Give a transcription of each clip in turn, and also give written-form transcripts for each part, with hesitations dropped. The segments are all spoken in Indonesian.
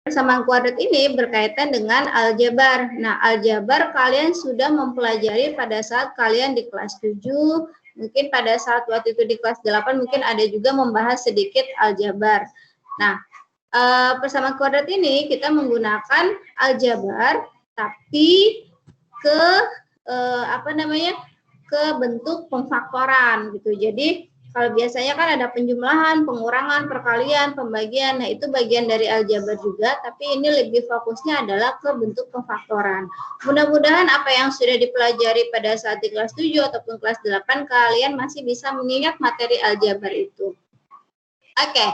persamaan kuadrat ini berkaitan dengan aljabar. Nah, aljabar kalian sudah mempelajari pada saat kalian di kelas 7, mungkin pada saat waktu itu di kelas 8 mungkin ada juga membahas sedikit aljabar. Nah, persamaan kuadrat ini kita menggunakan aljabar tapi ke ke bentuk pemfaktoran gitu. Jadi kalau biasanya kan ada penjumlahan, pengurangan, perkalian, pembagian. Nah, itu bagian dari aljabar juga, tapi ini lebih fokusnya adalah ke bentuk pemfaktoran. Mudah-mudahan apa yang sudah dipelajari pada saat di kelas 7 ataupun kelas 8 kalian masih bisa mengingat materi aljabar itu. Oke,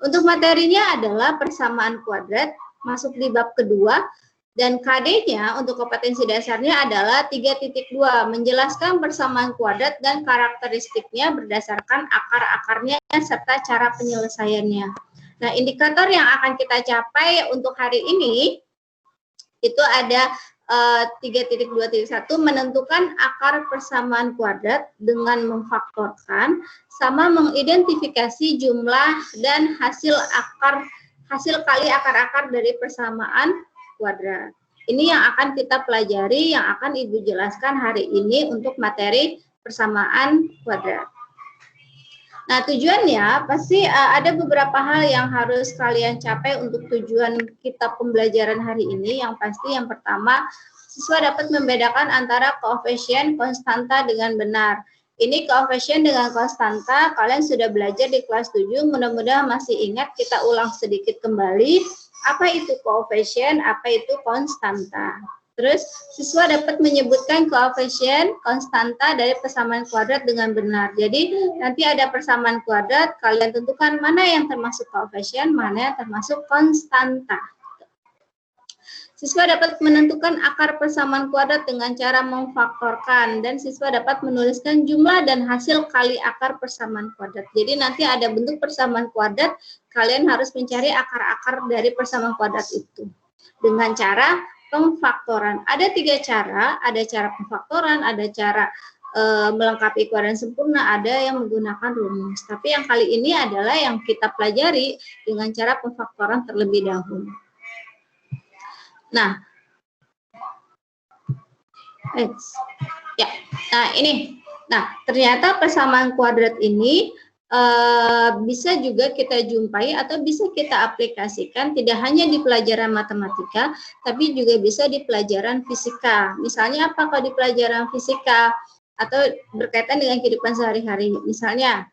untuk materinya adalah persamaan kuadrat, masuk di bab kedua. Dan KD-nya untuk kompetensi dasarnya adalah 3.2, menjelaskan persamaan kuadrat dan karakteristiknya berdasarkan akar-akarnya serta cara penyelesaiannya. Nah, indikator yang akan kita capai untuk hari ini itu ada 3.2.1, menentukan akar persamaan kuadrat dengan memfaktorkan sama mengidentifikasi jumlah dan hasil kali akar-akar dari persamaan kuadrat. Ini yang akan kita pelajari, yang akan Ibu jelaskan hari ini untuk materi persamaan kuadrat. Nah, tujuannya pasti ada beberapa hal yang harus kalian capai untuk tujuan kita pembelajaran hari ini. Yang pasti yang pertama, siswa dapat membedakan antara koefisien konstanta dengan benar. Ini koefisien dengan konstanta, kalian sudah belajar di kelas 7, mudah-mudahan masih ingat, kita ulang sedikit kembali. Apa itu koefisien, apa itu konstanta. Terus, siswa dapat menyebutkan koefisien konstanta dari persamaan kuadrat dengan benar. Jadi, nanti ada persamaan kuadrat, kalian tentukan mana yang termasuk koefisien, mana yang termasuk konstanta. Siswa dapat menentukan akar persamaan kuadrat dengan cara memfaktorkan, dan siswa dapat menuliskan jumlah dan hasil kali akar persamaan kuadrat. Jadi nanti ada bentuk persamaan kuadrat, kalian harus mencari akar-akar dari persamaan kuadrat itu dengan cara pemfaktoran. Ada 3 cara, ada cara pemfaktoran, ada cara melengkapi kuadran sempurna, ada yang menggunakan rumus. Tapi yang kali ini adalah yang kita pelajari dengan cara pemfaktoran terlebih dahulu. Nah, ini. Nah, ternyata persamaan kuadrat ini bisa juga kita jumpai atau bisa kita aplikasikan tidak hanya di pelajaran matematika, tapi juga bisa di pelajaran fisika. Misalnya apa kalau di pelajaran fisika atau berkaitan dengan kehidupan sehari-hari. Misalnya,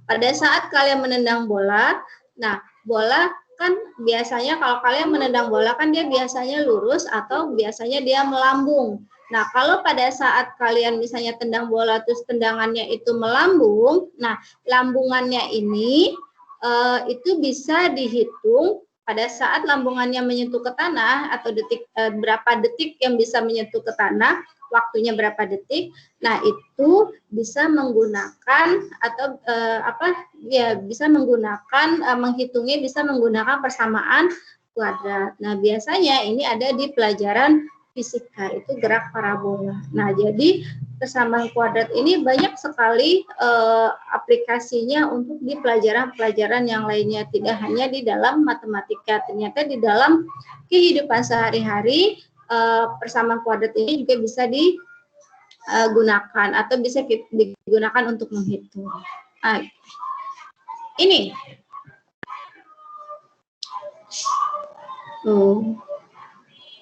pada saat kalian menendang bola, nah bola kan biasanya kalau kalian menendang bola kan dia biasanya lurus atau biasanya dia melambung. Nah, kalau pada saat kalian misalnya tendang bola terus tendangannya itu melambung, nah lambungannya ini itu bisa dihitung pada saat lambungannya menyentuh ke tanah atau berapa detik yang bisa menyentuh ke tanah, waktunya berapa detik. Nah, itu bisa menggunakan atau bisa menggunakan menghitungnya bisa menggunakan persamaan kuadrat. Nah, biasanya ini ada di pelajaran fisika, itu gerak parabola. Nah, jadi persamaan kuadrat ini banyak sekali aplikasinya untuk di pelajaran-pelajaran yang lainnya, tidak hanya di dalam matematika. Ternyata di dalam kehidupan sehari-hari persamaan kuadrat ini juga bisa digunakan atau bisa digunakan untuk menghitung. Ini.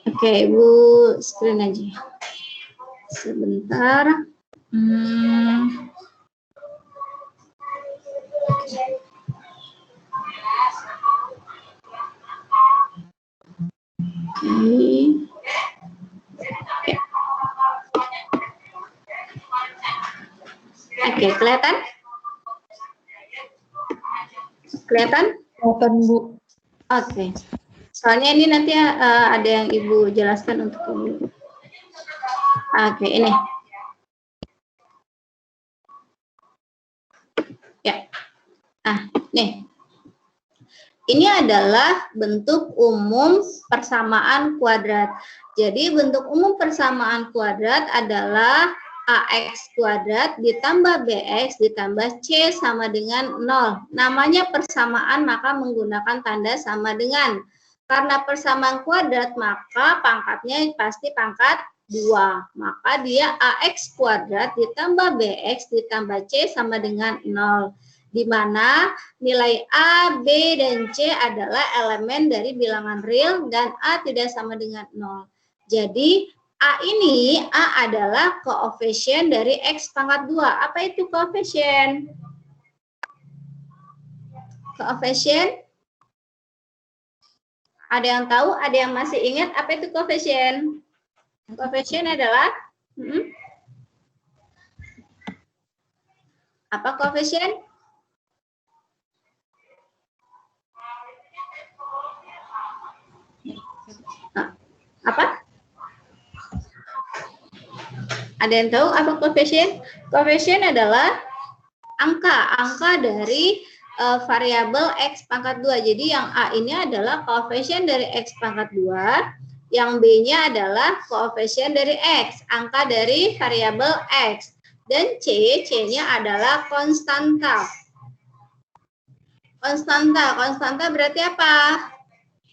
Oke, Ibu screen aja. Sebentar. Oke, kelihatan? Kelihatan? Kelihatan, Bu. Oke. Soalnya ini nanti ada yang Ibu jelaskan untuk Ibu. Oke, ini. Ya. Nah, nih. Ini adalah bentuk umum persamaan kuadrat. Jadi bentuk umum persamaan kuadrat adalah AX kuadrat ditambah BX ditambah C sama dengan 0. Namanya persamaan, maka menggunakan tanda sama dengan. Karena persamaan kuadrat, maka pangkatnya pasti pangkat 2. Maka dia AX kuadrat ditambah BX ditambah C sama dengan 0. Di mana nilai A, B, dan C adalah elemen dari bilangan real dan A tidak sama dengan 0. Jadi, A ini, A adalah koefisien dari X pangkat 2. Apa itu koefisien? Koefisien? Ada yang tahu? Ada yang masih ingat apa itu koefisien? Koefisien adalah? Apa koefisien? Apa? Ada yang tahu apa koefisien? Koefisien adalah angka dari variabel X pangkat 2. Jadi yang A ini adalah koefisien dari X pangkat 2, yang B-nya adalah koefisien dari X, angka dari variabel X. Dan C-nya adalah konstanta. Konstanta berarti apa?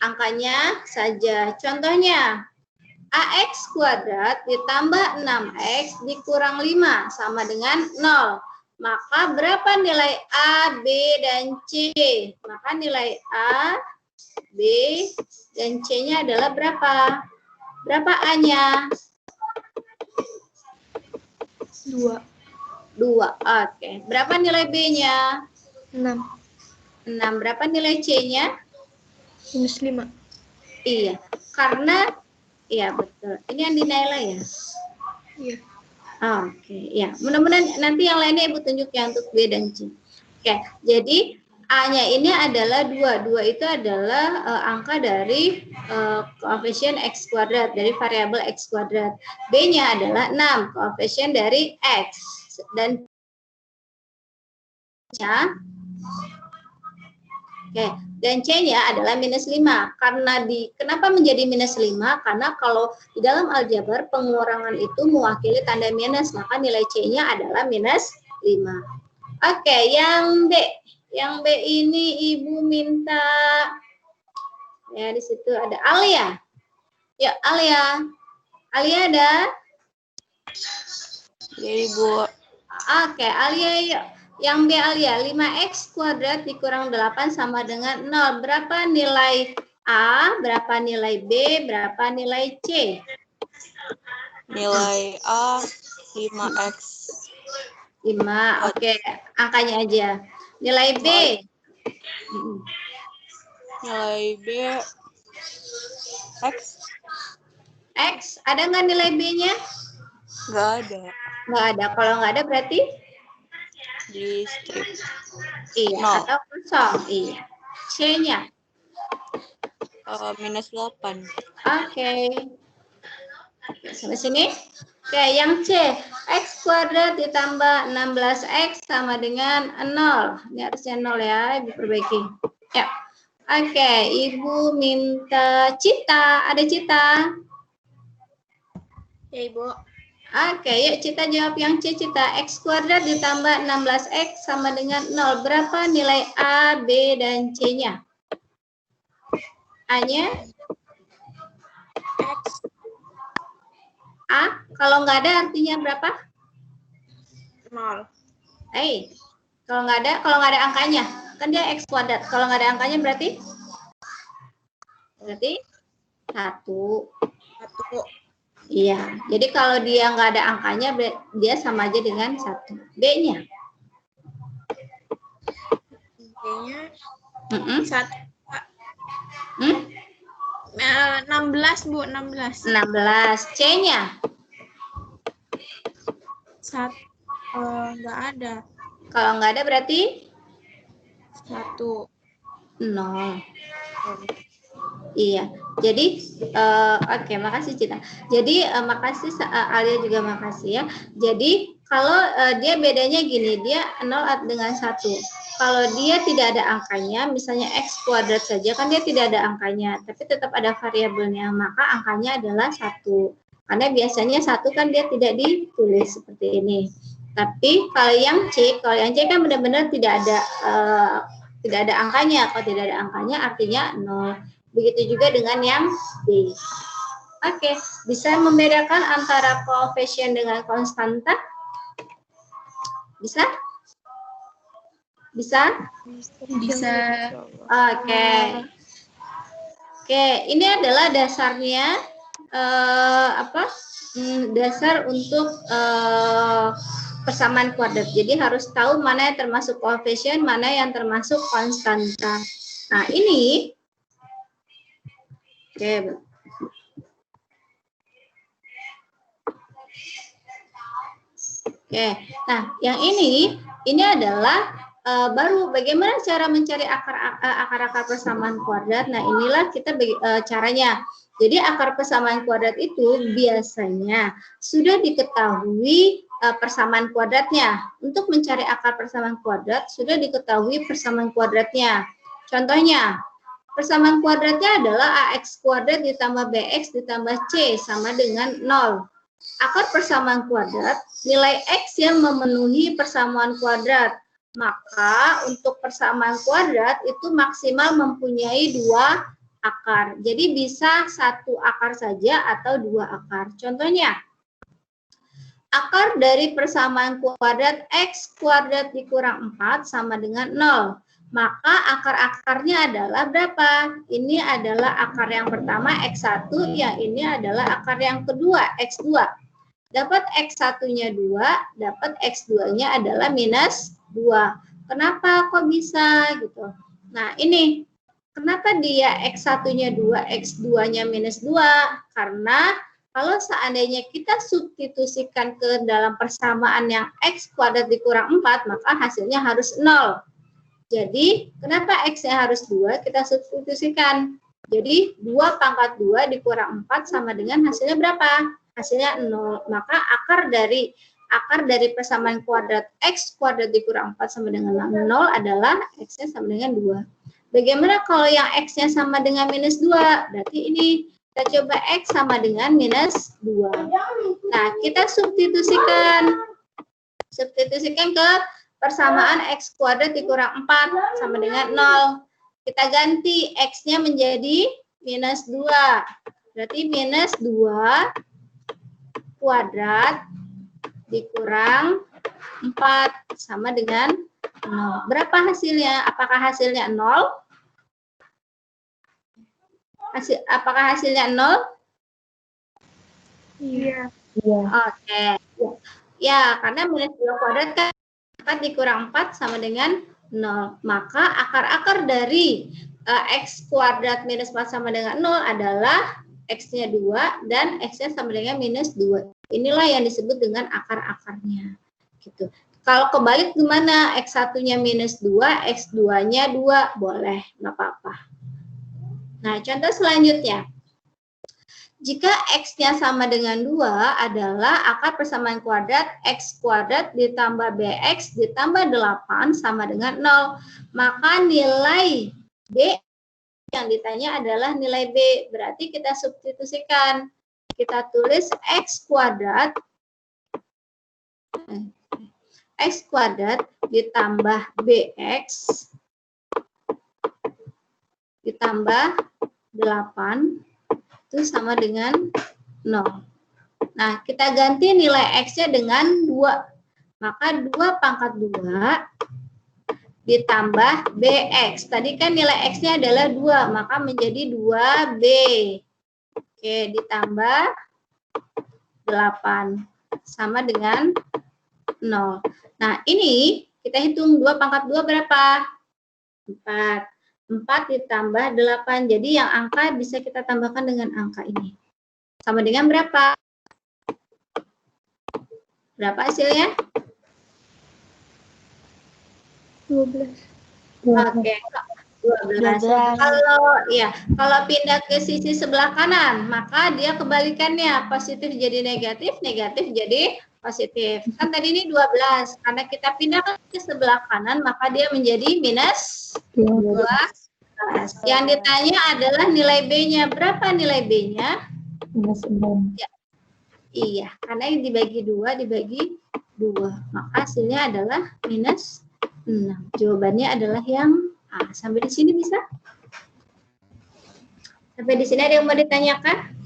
Angkanya saja. Contohnya, AX kuadrat ditambah 6X dikurang 5 sama dengan 0. Maka berapa nilai A, B, dan C? Maka nilai A, B, dan C-nya adalah berapa? Berapa A-nya? 2. Oke. Berapa nilai B-nya? 6. Berapa nilai C-nya? -5. Iya. Karena, iya betul. Ini yang dinilai ya? Iya. Oke, ya. Mudah-mudahan nanti yang lainnya Ibu tunjuk ya untuk B dan C. Oke, jadi A-nya ini adalah 2. 2 itu adalah angka dari koefisien X kuadrat, dari variabel X kuadrat. B-nya adalah 6, koefisien dari X. Dan Oke, dan C-nya adalah -5. Karena kenapa menjadi -5? Karena kalau di dalam aljabar pengurangan itu mewakili tanda minus, maka nilai C-nya adalah -5. Oke, yang B. Yang B ini Ibu minta ya di situ ada Alia. Yuk, Alia. Alia ada? Ya, Ibu. Oke, Alia yuk. Yang B Alia, 5X kuadrat dikurang 8 sama dengan 0. Berapa nilai A, berapa nilai B, berapa nilai C? Nilai A 5X. 5, oke. Angkanya aja. Nilai B? Nilai B X. X, ada nggak nilai B-nya? Nggak ada. Nggak ada. Kalau nggak ada berarti? Di strip. Iya, 0. atau kosong. Iya. C-nya? -8. Oke. Sampai sini? Oke, yang C. X kuadrat ditambah 16X sama dengan 0. Ini harusnya 0 ya, Ibu perbaiki. Ya. Oke, Ibu minta Cita. Ada Cita? Ya, Ibu. Oke, yuk Cita jawab yang C, Cita. X kuadrat ditambah 16X sama dengan 0. Berapa nilai A, B, dan C-nya? A-nya? X. A. Kalau nggak ada artinya berapa? 0. Kalau nggak ada angkanya. Kan dia X kuadrat. Kalau nggak ada angkanya berarti? Berarti 1. Iya, jadi kalau dia nggak ada angkanya, dia sama aja dengan 1. B-nya? B-nya 1. 16, Bu. 16. 16. C-nya? Nggak ada. Kalau nggak ada berarti? 1. 0. Iya, jadi oke, makasih Cita. Jadi makasih Alia juga makasih ya. Jadi kalau dia bedanya gini, dia 0 dengan 1. Kalau dia tidak ada angkanya, misalnya X kuadrat saja, kan dia tidak ada angkanya, tapi tetap ada variabelnya, maka angkanya adalah 1. Karena biasanya 1 kan dia tidak ditulis seperti ini. Tapi kalau yang C kan benar-benar tidak ada angkanya. Kalau tidak ada angkanya artinya 0. Begitu juga dengan yang D. Oke, bisa membedakan antara koefisien dengan konstanta? Bisa? Bisa? Bisa. Oke. Oke, ini adalah dasarnya dasar untuk persamaan kuadrat. Jadi harus tahu mana yang termasuk koefisien, mana yang termasuk konstanta. Nah, ini oke. Oke. Nah, yang ini adalah baru bagaimana cara mencari akar-akar persamaan kuadrat. Nah, inilah kita caranya. Jadi akar persamaan kuadrat itu biasanya sudah diketahui persamaan kuadratnya. Untuk mencari akar persamaan kuadrat sudah diketahui persamaan kuadratnya. Contohnya, persamaan kuadratnya adalah AX kuadrat ditambah BX ditambah C sama dengan 0. Akar persamaan kuadrat, nilai X yang memenuhi persamaan kuadrat. Maka untuk persamaan kuadrat itu maksimal mempunyai 2 akar. Jadi bisa 1 akar saja atau 2 akar. Contohnya, akar dari persamaan kuadrat X kuadrat dikurang 4 sama dengan 0. Maka akar-akarnya adalah berapa? Ini adalah akar yang pertama X1, yang ini adalah akar yang kedua X2. Dapat X1-nya 2, dapat X2-nya adalah minus 2. Kenapa kok bisa gitu? Nah, ini kenapa dia X1-nya 2, X2-nya minus 2? Karena kalau seandainya kita substitusikan ke dalam persamaan yang X kuadrat dikurang 4, maka hasilnya harus 0. Jadi, kenapa X-nya harus 2? Kita substitusikan. Jadi, 2 pangkat 2 dikurang 4 sama dengan hasilnya berapa? Hasilnya 0. Maka akar dari persamaan kuadrat X kuadrat dikurang 4 sama dengan 0 adalah X-nya sama dengan 2. Bagaimana kalau yang X-nya sama dengan minus 2? Berarti ini kita coba X sama dengan minus 2. Nah, kita substitusikan ke persamaan X kuadrat dikurang 4 sama dengan 0. Kita ganti X-nya menjadi minus 2. Berarti minus 2 kuadrat dikurang 4 sama dengan 0. Berapa hasilnya? Apakah hasilnya 0? Apakah hasilnya 0? Iya. Oke. Ya, karena minus 2 kuadrat kan 4 dikurang 4 sama dengan 0. Maka akar-akar dari X kuadrat minus 4 sama dengan 0 adalah X-nya 2 dan X-nya sama dengan minus 2. Inilah yang disebut dengan akar-akarnya. Gitu. Kalau kebalik gimana? X1-nya minus 2, X2-nya 2. Boleh, nggak apa-apa. Nah, contoh selanjutnya. Jika X-nya sama dengan 2 adalah akar persamaan kuadrat X kuadrat ditambah BX ditambah 8 sama dengan 0. Maka nilai B yang ditanya adalah nilai B. Berarti kita substitusikan. Kita tulis X kuadrat ditambah BX ditambah 8 itu sama dengan 0. Nah, kita ganti nilai X-nya dengan 2. Maka 2 pangkat 2 ditambah BX. Tadi kan nilai X-nya adalah 2, maka menjadi 2B. Oke, ditambah 8 sama dengan 0. Nah, ini kita hitung 2 pangkat 2 berapa? 4. 4 ditambah 8. Jadi yang angka bisa kita tambahkan dengan angka ini. Sama dengan berapa? Berapa hasilnya? 12. Oke, 12. Kalau pindah ke sisi sebelah kanan, maka dia kebalikannya, positif jadi negatif, negatif jadi positif. Kan tadi ini 12, karena kita pindahkan ke sebelah kanan, maka dia menjadi minus 12. Yang ditanya adalah nilai B-nya. Berapa nilai B-nya? Minus 6. Ya. Iya, karena yang dibagi 2, maka hasilnya adalah minus 6. Jawabannya adalah yang A. Sampai di sini bisa? Sampai di sini ada yang mau ditanyakan?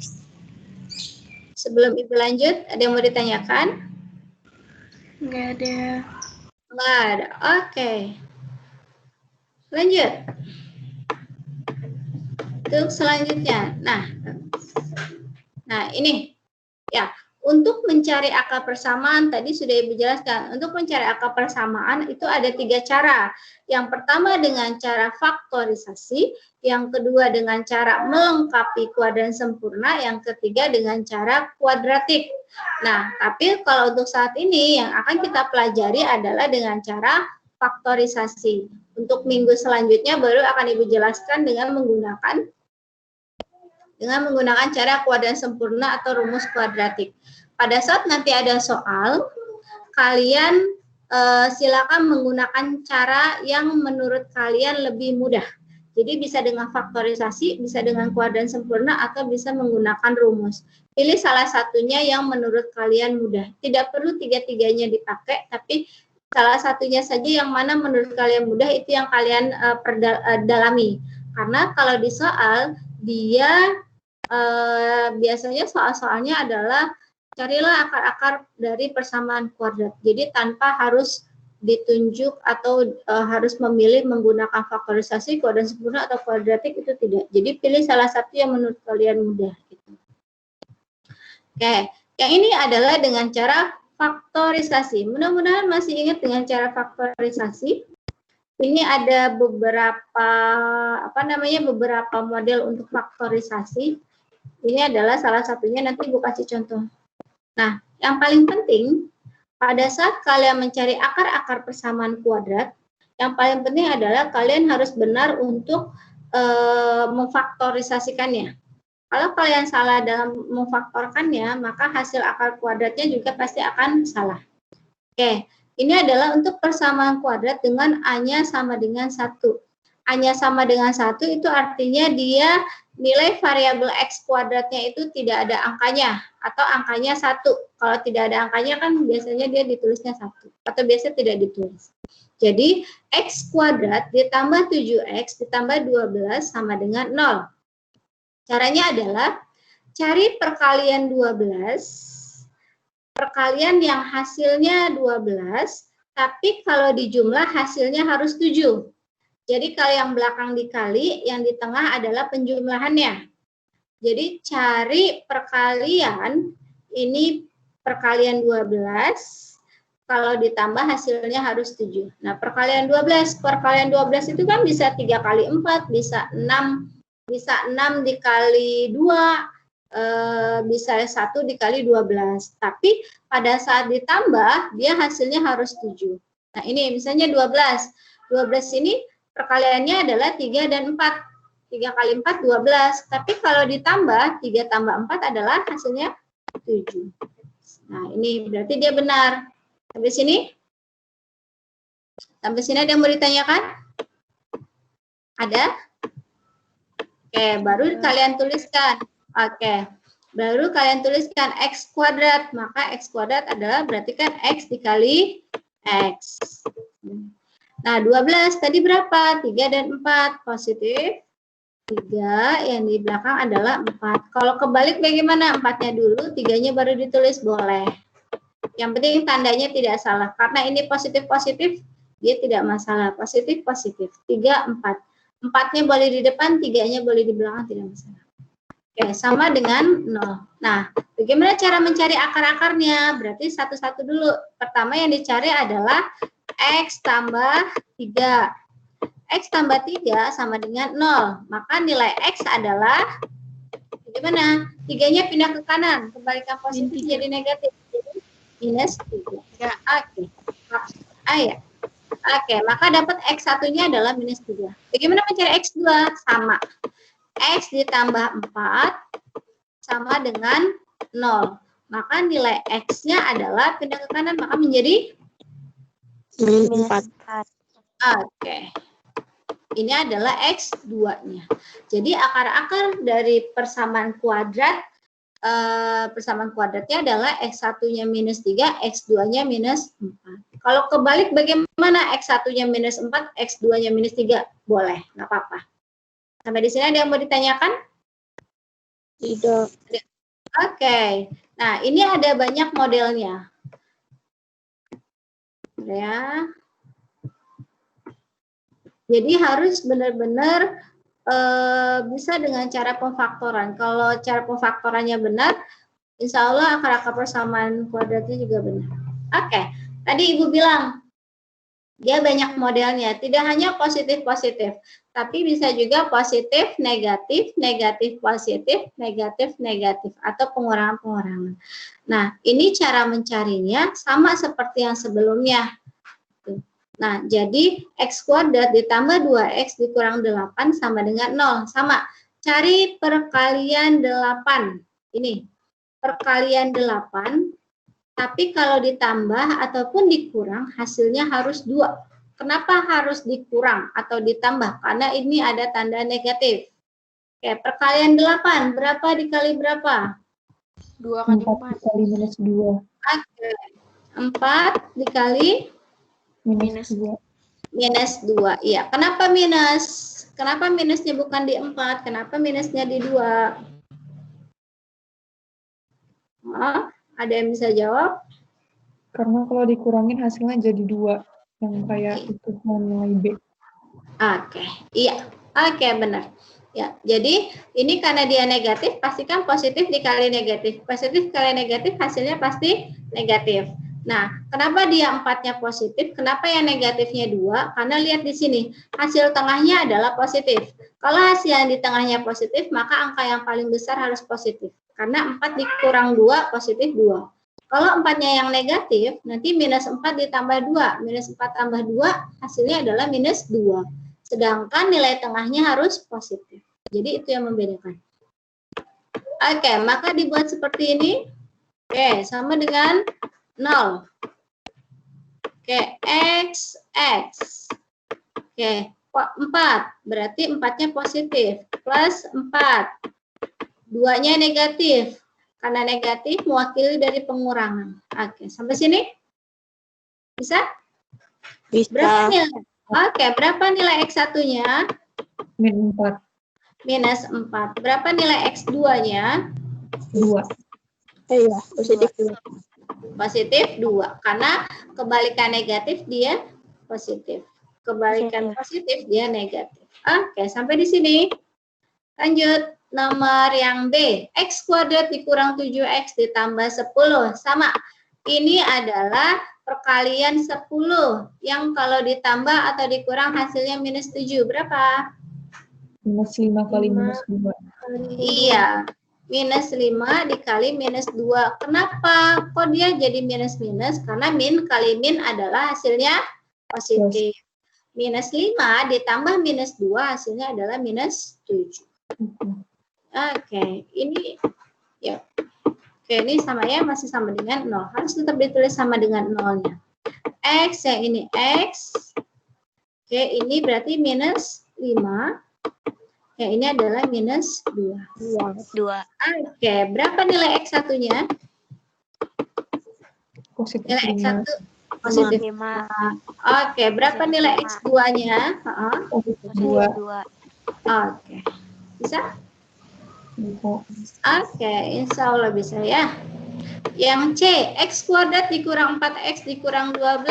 Sebelum Ibu lanjut, ada yang mau ditanyakan? Nggak ada. Nggak ada. Oke. Lanjut. Untuk selanjutnya. Nah ini ya. Untuk mencari akar persamaan, tadi sudah Ibu jelaskan. Untuk mencari akar persamaan itu ada 3 cara. Yang pertama dengan cara faktorisasi, yang kedua dengan cara melengkapi kuadran sempurna, yang ketiga dengan cara kuadratik. Nah, tapi kalau untuk saat ini yang akan kita pelajari adalah dengan cara faktorisasi. Untuk minggu selanjutnya baru akan Ibu jelaskan dengan menggunakan cara kuadran sempurna atau rumus kuadratik. Pada saat nanti ada soal, kalian silakan menggunakan cara yang menurut kalian lebih mudah. Jadi bisa dengan faktorisasi, bisa dengan kuadran sempurna, atau bisa menggunakan rumus. Pilih salah satunya yang menurut kalian mudah. Tidak perlu tiga-tiganya dipakai, tapi salah satunya saja yang mana menurut kalian mudah itu yang kalian dalami. Karena kalau di soal, dia biasanya soal-soalnya adalah carilah akar-akar dari persamaan kuadrat. Jadi tanpa harus ditunjuk atau harus memilih menggunakan faktorisasi, kuadran sempurna atau kuadratik, itu tidak. Jadi pilih salah satu yang menurut kalian mudah. Gitu. Oke, yang ini adalah dengan cara faktorisasi. Mudah-mudahan masih ingat dengan cara faktorisasi. Ini ada beberapa beberapa model untuk faktorisasi. Ini adalah salah satunya, nanti Ibu kasih contoh. Nah, yang paling penting pada saat kalian mencari akar-akar persamaan kuadrat, yang paling penting adalah kalian harus benar untuk memfaktorisasikannya. Kalau kalian salah dalam memfaktorkannya, maka hasil akar kuadratnya juga pasti akan salah. Oke, ini adalah untuk persamaan kuadrat dengan A-nya sama dengan 1. A-nya sama dengan 1 itu artinya dia nilai variabel X kuadratnya itu tidak ada angkanya atau angkanya 1. Kalau tidak ada angkanya kan biasanya dia ditulisnya 1 atau biasa tidak ditulis. Jadi X kuadrat ditambah 7X ditambah 12 sama dengan 0. Caranya adalah cari perkalian 12, perkalian yang hasilnya 12, tapi kalau di jumlah hasilnya harus 7. Jadi kalau yang belakang dikali, yang di tengah adalah penjumlahannya. Jadi cari perkalian, ini perkalian 12, kalau ditambah hasilnya harus 7. Nah, perkalian 12 itu kan bisa 3 kali 4, bisa 6 dikali 2, bisa 1 dikali 12. Tapi pada saat ditambah, dia hasilnya harus 7. Nah, ini misalnya 12. 12 ini perkaliannya adalah 3 dan 4. 3 kali 4, 12. Tapi kalau ditambah, 3 tambah 4 adalah hasilnya 7. Nah, ini berarti dia benar. Sampai sini? Sampai sini ada yang mau ditanyakan? Ada? Oke, baru kalian tuliskan. Oke, baru kalian tuliskan X kuadrat. Maka X kuadrat adalah berarti kan X dikali X. Nah, 12 tadi berapa? 3 dan 4. Positif. 3, yang di belakang adalah 4. Kalau kebalik bagaimana? 4-nya dulu, 3-nya baru ditulis, boleh. Yang penting tandanya tidak salah. Karena ini positif-positif, dia tidak masalah. Positif-positif. 3, 4. 4-nya boleh di depan, 3-nya boleh di belakang, tidak masalah. Oke, sama dengan 0. Nah, bagaimana cara mencari akar-akarnya? Berarti satu-satu dulu. Pertama yang dicari adalah X tambah 3. X tambah 3 sama dengan 0. Maka nilai X adalah, bagaimana? 3-nya pindah ke kanan. Kembalikan positif jadi negatif. Jadi minus 3. Ya, oke. Ya. Oke, maka dapat X1-nya adalah minus 3. Bagaimana mencari X2? Sama. X ditambah 4 sama dengan 0. Maka nilai X-nya adalah pindah ke kanan, maka menjadi minus 4. Oke. Ini adalah X2-nya. Jadi akar-akar dari persamaan kuadrat persamaan kuadratnya adalah X1-nya minus 3, X2-nya minus 4. Kalau kebalik bagaimana? X1-nya minus 4, X2-nya minus 3. Boleh, nggak apa-apa. Sampai di sini ada yang mau ditanyakan? Tidak. Oke. Nah, ini ada banyak modelnya. Ya. Jadi harus benar-benar bisa dengan cara pemfaktoran. Kalau cara pemfaktorannya benar, insya Allah akar-akar persamaan kuadratnya juga benar. Oke, tadi Ibu bilang, dia banyak modelnya, tidak hanya positif-positif, tapi bisa juga positif, negatif, negatif, positif, negatif, negatif, atau pengurangan-pengurangan. Nah, ini cara mencarinya sama seperti yang sebelumnya. Nah, jadi X kuadrat ditambah 2X dikurang 8 sama dengan 0. Sama, cari perkalian 8. Ini, perkalian 8, tapi kalau ditambah ataupun dikurang, hasilnya harus 2. Kenapa harus dikurang atau ditambah? Karena ini ada tanda negatif. Oke, perkalian 8, berapa dikali berapa? 2 kali 4. 4 kali minus 2. Oke, 4 dikali Minus 2. minus 2. Iya, kenapa minus? Kenapa minusnya bukan di 4? Kenapa minusnya di 2? Oh, ada yang bisa jawab? Karena kalau dikurangin hasilnya jadi 2. Yang kayak itu nilai B. Oke, iya. Oke, benar. Ya, jadi ini karena dia negatif, pastikan positif dikali negatif. Positif kali negatif hasilnya pasti negatif. Nah, kenapa dia 4-nya positif? Kenapa yang negatifnya 2? Karena lihat di sini, hasil tengahnya adalah positif. Kalau hasil yang di tengahnya positif, maka angka yang paling besar harus positif. Karena 4 dikurang 2, positif 2. Kalau 4-nya yang negatif, nanti minus 4 ditambah 2. Minus 4 tambah 2, hasilnya adalah minus 2. Sedangkan nilai tengahnya harus positif. Jadi itu yang membedakan. Oke, maka dibuat seperti ini. Oke, sama dengan 0. Oke, X. Oke, 4. Berarti 4-nya positif. Plus 4. 2-nya negatif. Karena negatif mewakili dari pengurangan. Oke, sampai sini? Bisa? Bisa. Berapa nilai? Oke, berapa nilai X1-nya? Min 4. Minus 4. Berapa nilai X2-nya? 2. Iya, positif 2. Positif 2. Karena kebalikan negatif dia positif. Kebalikan positif dia negatif. Oke, sampai di sini. Lanjut. Nomor yang B. X kuadrat dikurang 7X ditambah 10. Sama. Ini adalah perkalian 10. Yang kalau ditambah atau dikurang hasilnya minus 7. Berapa? Minus 5 kali minus 2. Iya. Minus 5 dikali minus 2. Kenapa? Kok dia jadi minus-minus? Karena min kali min adalah hasilnya positif. Minus 5 ditambah minus 2 hasilnya adalah minus 7. Oke, ini ya. Oke, ini sama ya, masih sama dengan 0. Harus tetap ditulis sama dengan 0-nya. X, yang ini X. Oke, ini berarti minus 5. Ya, ini adalah minus 2. 2. Oke, berapa nilai X1-nya? Positif Nilai 5. X1 positif 5. Oke, berapa nilai X2-nya? Positif 2. 2. Oke, bisa? Bisa. Oke, insya Allah bisa ya. Yang C, X kuadrat dikurang 4X dikurang 12.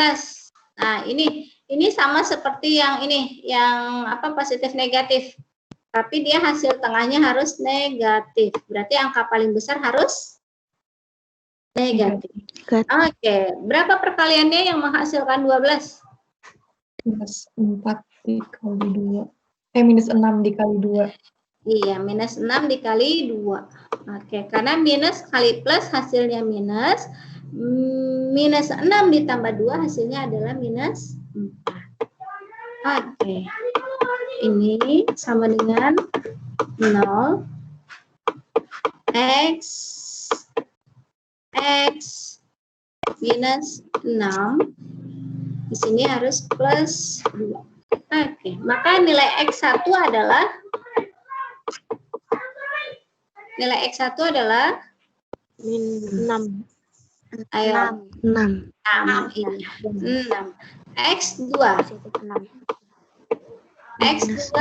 Nah, ini sama seperti yang ini, yang apa positif negatif. Tapi dia hasil tengahnya harus negatif. Berarti angka paling besar harus negatif. Oke, berapa perkaliannya yang menghasilkan 12? Minus 4 dikali 2. Minus 6 dikali 2. Iya, minus 6 dikali 2. Oke, karena minus kali plus hasilnya minus. Minus 6 ditambah 2 hasilnya adalah minus 4. Oke. Ini sama dengan 0. X minus 6. Di sini harus plus 2. Oke, maka nilai X1 adalah Min 6. Ayo. 6. 6. Iya. 6. X2. Positif 6. X2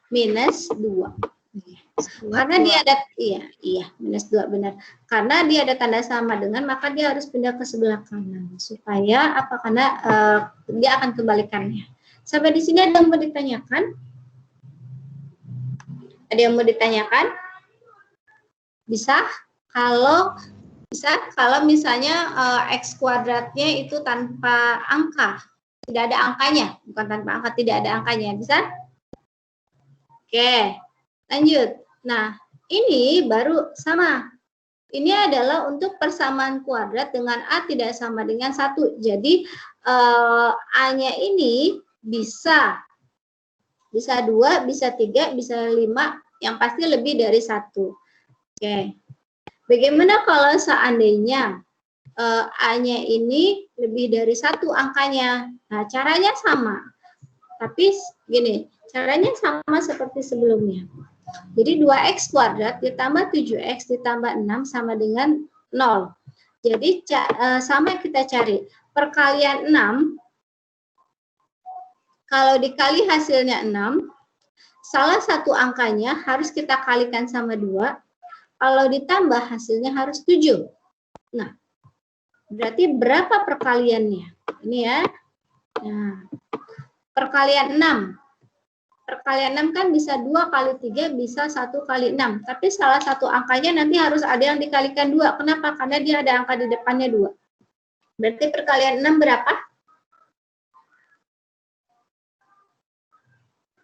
minus 2. Karena dia ada, iya, minus 2 benar. Karena dia ada tanda sama dengan, maka dia harus pindah ke sebelah kanan. Supaya apa? Karena dia akan kebalikannya. Sampai di sini ada yang mau ditanyakan? Ada yang mau ditanyakan? Bisa? Kalau misalnya X kuadratnya itu tanpa angka. Tidak ada angkanya. Bukan tanpa angka, tidak ada angkanya. Bisa? Oke, lanjut. Nah, ini baru sama. Ini adalah untuk persamaan kuadrat dengan A tidak sama dengan 1. Jadi, A-nya ini bisa 2, bisa 3, bisa 5, yang pasti lebih dari 1. Oke. Bagaimana kalau seandainya A-nya ini lebih dari 1 angkanya? Nah, caranya sama. Tapi gini, caranya sama seperti sebelumnya. Jadi 2x kuadrat ditambah 7x ditambah 6 sama dengan 0. Jadi sama kita cari. Perkalian 6, kalau dikali hasilnya 6, salah satu angkanya harus kita kalikan sama 2. Kalau ditambah hasilnya harus 7. Nah, berarti berapa perkaliannya? Ini ya. Nah, perkalian 6. Perkalian 6 kan bisa 2 kali 3, bisa 1 kali 6. Tapi salah satu angkanya nanti harus ada yang dikalikan 2. Kenapa? Karena dia ada angka di depannya 2. Berarti perkalian 6 berapa?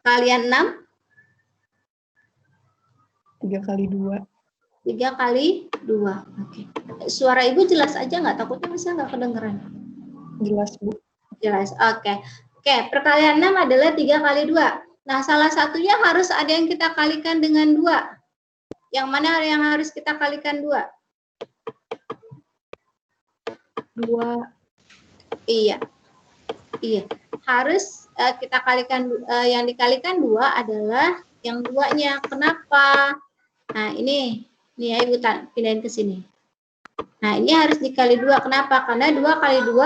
Kalian 6? 3 kali 2. 3 kali 2. Oke. Suara Ibu jelas aja nggak? Takutnya bisa nggak kedengeran. Jelas, Bu. Jelas. Oke. Oke, perkalian 6 adalah 3 kali 2. Nah, salah satunya harus ada yang kita kalikan dengan 2. Yang mana yang harus kita kalikan 2? 2. Iya. Iya. Harus kita kalikan, yang dikalikan 2 adalah yang 2-nya. Kenapa? Nah, ini ya Ibu pindahin ke sini. Nah, ini harus dikali 2. Kenapa? Karena 2 kali 2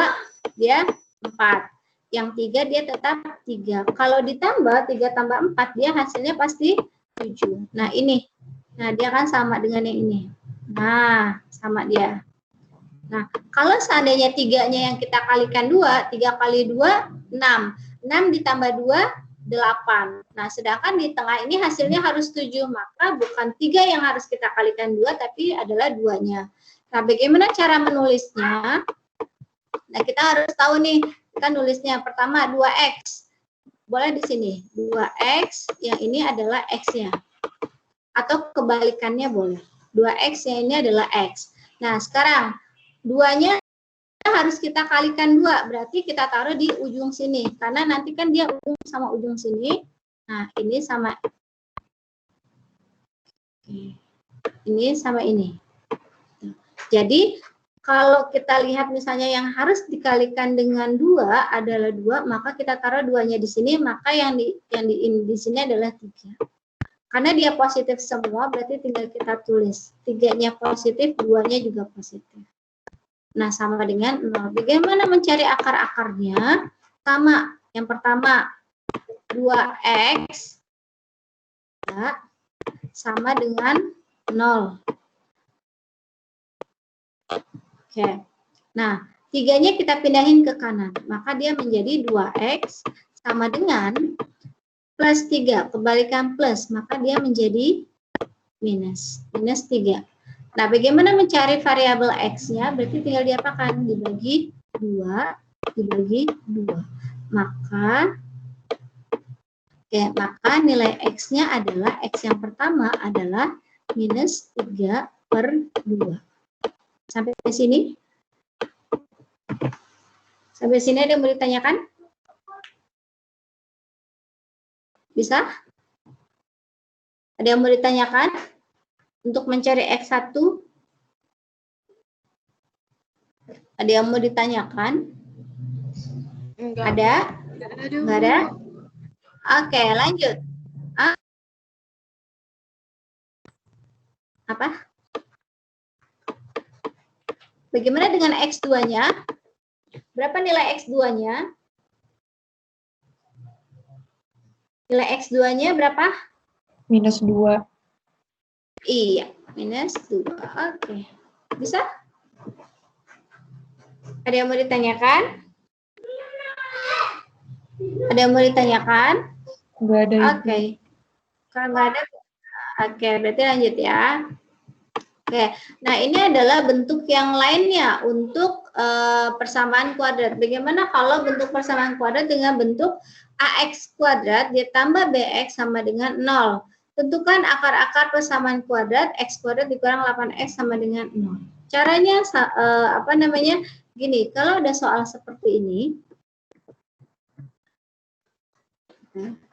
dia 4. Yang 3 dia tetap 3. Kalau ditambah 3 tambah 4 dia hasilnya pasti 7. Nah, ini. Nah, dia kan sama dengan yang ini. Nah, sama dia. Nah, kalau seandainya 3-nya yang kita kalikan 2, 3 kali 2, 6. 6 ditambah 2, 8. Nah, sedangkan di tengah ini hasilnya harus 7. Maka bukan 3 yang harus kita kalikan 2, tapi adalah 2-nya. Nah, bagaimana cara menulisnya? Nah, kita harus tahu nih, kita nulisnya pertama 2x. Boleh di sini, 2x, yang ini adalah x-nya. Atau kebalikannya boleh. 2x yang ini adalah x. Nah, sekarang 2-nya harus kita kalikan 2, berarti kita taruh di ujung sini. Karena nanti kan dia ujung sama ujung sini. Nah, ini sama ini. Jadi, kalau kita lihat misalnya yang harus dikalikan dengan 2 adalah 2, maka kita taruh 2-nya di sini, maka yang di sini adalah 3. Karena dia positif semua, berarti tinggal kita tulis. 3-nya positif, 2-nya juga positif. Nah, sama dengan 0. Bagaimana mencari akar-akarnya? Sama. Yang pertama, 2x sama dengan 0. Oke. Nah, 3-nya kita pindahin ke kanan. Maka dia menjadi 2x sama dengan plus 3. Kebalikan plus, maka dia menjadi minus. Minus 3. Nah, bagaimana mencari variabel x-nya? Berarti tinggal diapakan? Dibagi 2, dibagi 2. Maka nilai x-nya adalah, x yang pertama adalah minus 3/2. Sampai sini? Sampai sini ada yang mau ditanyakan? Bisa? Ada yang mau ditanyakan? Untuk mencari X1? Ada yang mau ditanyakan? Enggak. Ada? Enggak ada? Oke, lanjut. Apa? Bagaimana dengan X2-nya? Berapa nilai X2-nya? Nilai X2-nya berapa? -2. Iya, -2. Oke. Bisa? Ada yang mau ditanyakan? Ada yang mau ditanyakan? Nggak ada, Ibu. Oke. Kalau nggak ada, oke, berarti lanjut ya. Oke, nah ini adalah bentuk yang lainnya untuk persamaan kuadrat. Bagaimana kalau bentuk persamaan kuadrat dengan bentuk AX kuadrat ditambah BX sama dengan 0. Tentukan akar-akar persamaan kuadrat X kuadrat dikurang 8X sama dengan 0. Caranya gini, kalau ada soal seperti ini.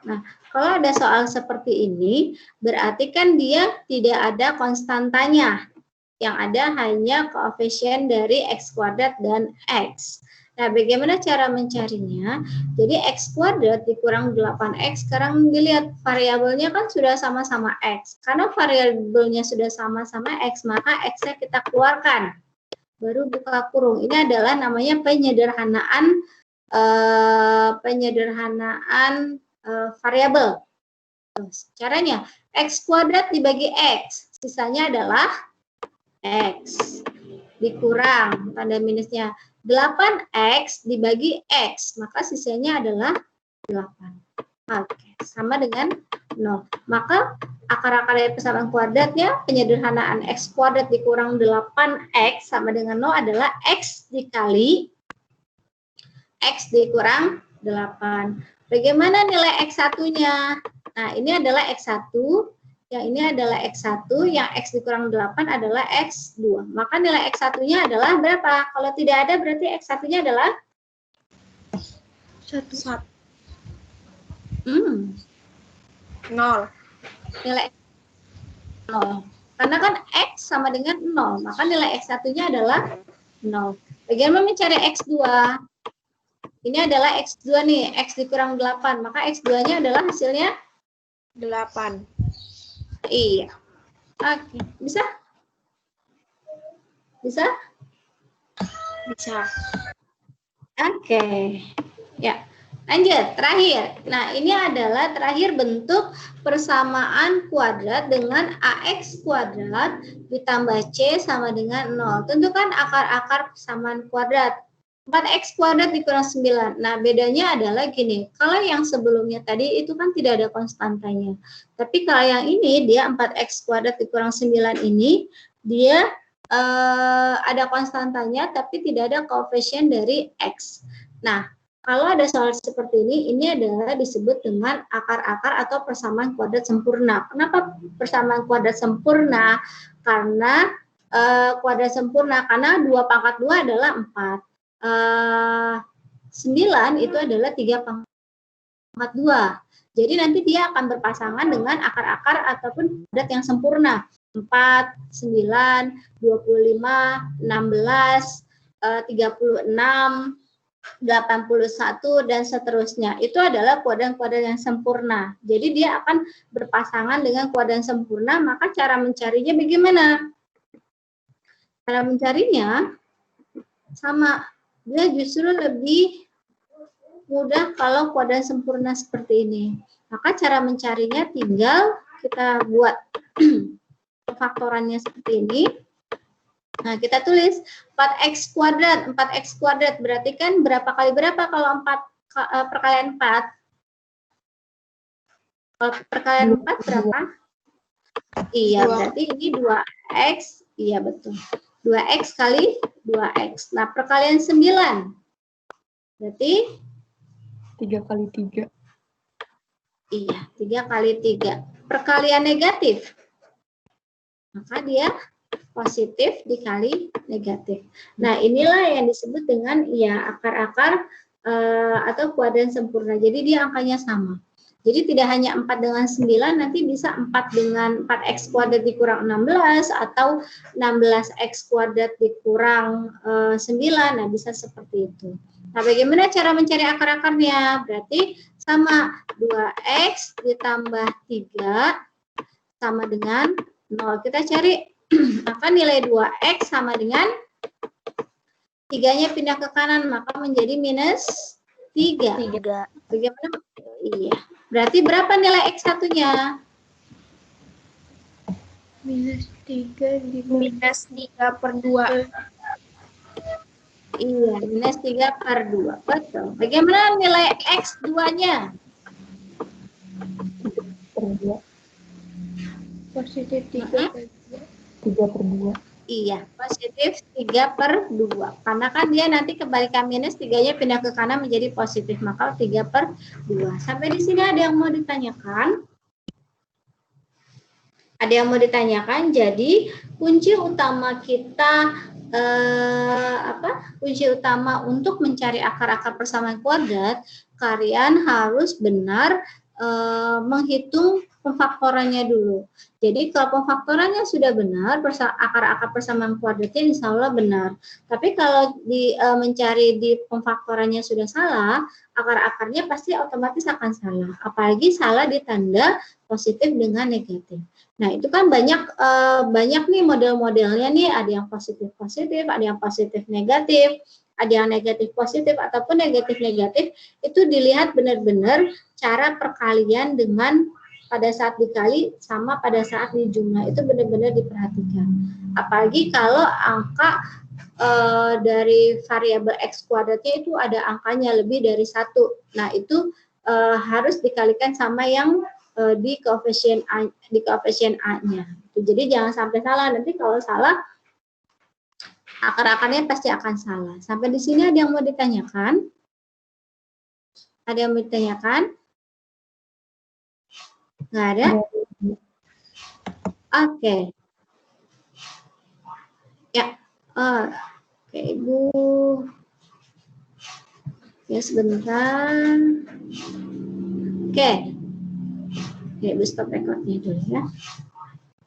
Nah, kalau ada soal seperti ini, berarti kan dia tidak ada konstantanya. Yang ada hanya koefisien dari X kuadrat dan X. Nah, bagaimana cara mencarinya? Jadi, X kuadrat dikurang 8X, sekarang dilihat variabelnya kan sudah sama-sama X. Karena variabelnya sudah sama-sama X, maka X-nya kita keluarkan. Baru buka kurung. Ini adalah namanya penyederhanaan variabel. Caranya, X kuadrat dibagi X, sisanya adalah X, dikurang, tanda minusnya, 8X dibagi X, maka sisanya adalah 8. Oke, sama dengan 0. Maka akar-akar dari persamaan kuadratnya, penyederhanaan X kuadrat dikurang 8X sama dengan 0 adalah X dikali X dikurang 8. Bagaimana nilai X1-nya? Nah, ini adalah X1, yang ini adalah X1, yang X dikurang 8 adalah X2. Maka nilai X1-nya adalah berapa? Kalau tidak ada, berarti X1-nya adalah 1. 0. Nilai 0. Karena kan X sama dengan 0, maka nilai X1-nya adalah 0. Bagaimana mencari X2? Ini adalah X2 nih, X dikurang 8, maka X2-nya adalah hasilnya 8. Iya. Oke, bisa? Bisa? Bisa. Oke. Ya, lanjut. Terakhir. Nah, ini adalah terakhir bentuk persamaan kuadrat dengan AX kuadrat ditambah C sama dengan 0. Tentukan akar-akar persamaan kuadrat. 4X kuadrat dikurang 9. Nah, bedanya adalah gini. Kalau yang sebelumnya tadi itu kan tidak ada konstantanya. Tapi kalau yang ini, dia 4X kuadrat dikurang 9 ini, dia ada konstantanya, tapi tidak ada koefisien dari X. Nah, kalau ada soal seperti ini adalah disebut dengan akar-akar atau persamaan kuadrat sempurna. Kenapa persamaan kuadrat sempurna? Karena kuadrat sempurna, karena 2 pangkat 2 adalah 4. 9 itu adalah 3 pangkat 2. Jadi nanti dia akan berpasangan dengan akar-akar ataupun kuadrat yang sempurna. 4, 9, 25, 16, 36, 81, dan seterusnya. Itu adalah kuadrat-kuadrat yang sempurna. Jadi dia akan berpasangan dengan kuadrat sempurna, maka cara mencarinya bagaimana? Cara mencarinya sama. Dia justru lebih mudah kalau kuadrat sempurna seperti ini. Maka cara mencarinya tinggal kita buat faktorannya seperti ini. Nah, kita tulis 4X kuadrat. 4X kuadrat berarti kan berapa kali berapa kalau 4 perkalian 4? Kalau perkalian 4 berapa? Iya, berarti ini 2X. Iya, betul. 2X kali 2X. Nah, perkalian 9. Berarti 3 kali 3. Iya, 3 kali 3. Perkalian negatif. Maka dia positif dikali negatif. Nah, inilah yang disebut dengan akar-akar atau kuadrat sempurna. Jadi dia angkanya sama. Jadi tidak hanya 4 dengan 9, nanti bisa 4 dengan 4X kuadrat dikurang 16, atau 16X kuadrat dikurang 9, nah bisa seperti itu. Nah, bagaimana cara mencari akar-akarnya? Berarti sama 2X ditambah 3 sama dengan 0. Kita cari, maka nilai 2X sama dengan 3-nya pindah ke kanan, maka menjadi minus 3. 3. Bagaimana? Iya. Berarti berapa nilai X1-nya? Minus 3 minus 3 per 2. Iya, minus 3 per 2. Betul. Bagaimana nilai X2-nya? Per 2. Positif 3 per 2. 3 per 2. Iya, positif 3 per 2. Karena kan dia nanti kebalikan minus, 3-nya pindah ke kanan menjadi positif. Maka 3 per 2. Sampai di sini ada yang mau ditanyakan? Ada yang mau ditanyakan? Jadi, kunci utama kita, kunci utama untuk mencari akar-akar persamaan kuadrat, kalian harus benar menghitung pemfaktorannya dulu. Jadi kalau pemfaktorannya sudah benar, akar-akar persamaan kuadratnya insya Allah benar. Tapi kalau mencari di pemfaktorannya sudah salah, akar-akarnya pasti otomatis akan salah. Apalagi salah di tanda positif dengan negatif. Nah itu kan banyak nih model-modelnya nih, ada yang positif-positif, ada yang positif-negatif, ada yang negatif-positif ataupun negatif-negatif. Itu dilihat benar-benar cara perkalian dengan pada saat dikali sama pada saat dijumlah, itu benar-benar diperhatikan. Apalagi kalau angka dari variabel X kuadratnya itu ada angkanya lebih dari 1. Nah itu harus dikalikan sama yang di koefisien A-nya. Jadi jangan sampai salah. Nanti kalau salah, akar-akarnya pasti akan salah. Sampai di sini ada yang mau ditanyakan? Ada yang mau ditanyakan? Nggak ada? Oke. Ya. Oke, Ibu. Ya, sebentar. Oke. Oke, Ibu stop recordnya dulu ya.